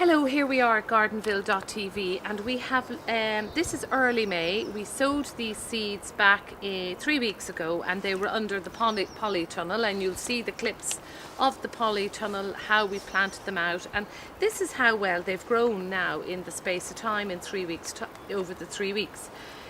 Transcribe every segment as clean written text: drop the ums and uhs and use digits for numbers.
Hello, here we are at gardenville.tv, and we have, this is early May. We sowed these seeds back 3 weeks ago, and they were under the polytunnel, and you'll see the clips of the polytunnel, how we planted them out, and this is how well they've grown now in the space of time in 3 weeks, over the 3 weeks.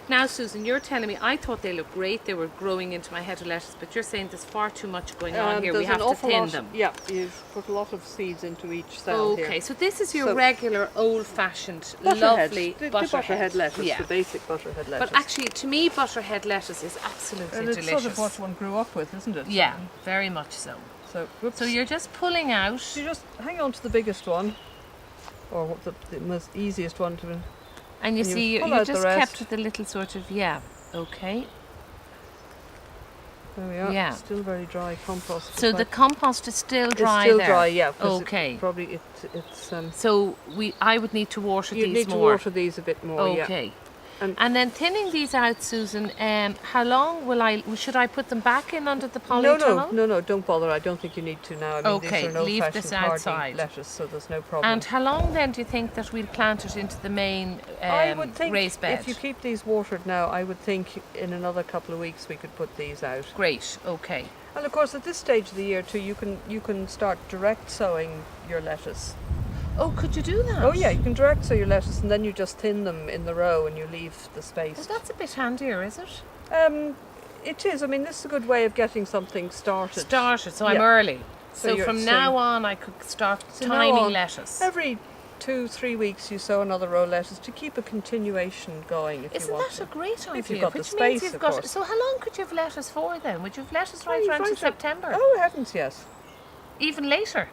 Now, Susan, you're telling me, I thought they looked great, they were growing into my head of lettuce, but you're saying there's far too much going on here, we have to thin them. Yeah, you've put a lot of seeds into each cell here. Okay, so this is your regular old-fashioned, butterhead, lovely the butterhead. butterhead lettuce, yeah. the basic butterhead lettuce. But actually, to me, butterhead lettuce is absolutely and it's delicious. sort of what one grew up with, isn't it? Yeah, very much so. So you're just pulling out. So you just hang on to the biggest one, or the most easiest one to. And you see, you just kept the little sort of, yeah, okay. There we are. Yeah. Still very dry compost. So the compost is still dry. It's still there. dry, yeah. Okay. It's. So I would need to water these more. You need to water these a bit more. Okay. Yeah. And then thinning these out, Susan. How long should I put them back in under the polytunnel? No, don't bother. I don't think you need to now. I mean, okay, these are leave this outside. Lettuce, so there's no problem. And how long then do you think that we'll plant it into the main I would think raised bed? if you keep these watered now, I would think in another couple of weeks we could put these out. Great. Okay. And of course, at this stage of the year too, you can start direct sowing your lettuce. Oh, could you do that? Oh yeah, you can direct sow your lettuce, and then you just thin them in the row, and you leave the space. Well, that's a bit handier, is it? It is. I mean, this is a good way of getting something started. So I'm early. So from now on, I could start timing lettuce. Every 2-3 weeks, you sow another row of lettuce to keep a continuation going. If Isn't you want that a great idea? If you've got the Which space, means of course. So how long could you have lettuce for then? Would you have lettuce right around to September? Oh heavens, yes. Even later?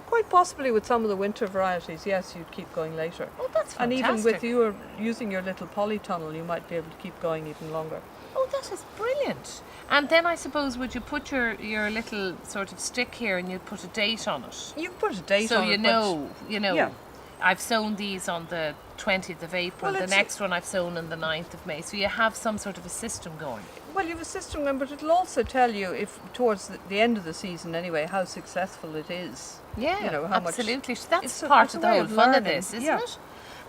Quite possibly with some of the winter varieties, yes, you'd keep going later. Oh, that's fantastic. And even with you using your little polytunnel, you might be able to keep going even longer. Oh, that is brilliant. And then I suppose, would you put your little sort of stick here and you'd put a date on it? You can put a date on it. So you know. Yeah. I've sown these on the 20th of April. The next one I've sown on the 9th of May. So you have some sort of a system going. Well, you have a system going, but it'll also tell you, if towards the end of the season anyway, how successful it is. Yeah, you know, how absolutely. Much, that's part of the whole fun of this, isn't yeah. it?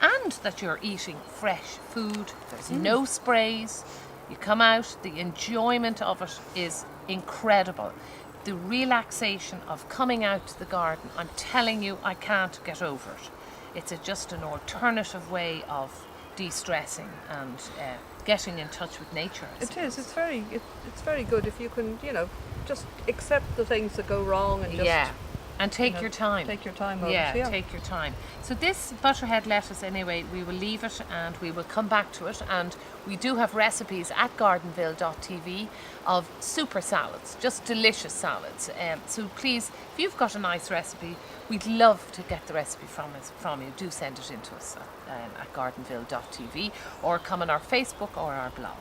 And that you're eating fresh food. There's no sprays. You come out, the enjoyment of it is incredible. The relaxation of coming out to the garden, I'm telling you, I can't get over it. It's just an alternative way of de-stressing and getting in touch with nature. It is. It's very good if you can, just accept the things that go wrong and just and take your time. Take your time. Take your time. So this butterhead lettuce, anyway, we will leave it and we will come back to it. And we do have recipes at gardenville.tv of super salads, just delicious salads. So please, if you've got a nice recipe, we'd love to get the recipe from you. Do send it in to us at gardenville.tv or come on our Facebook or our blog.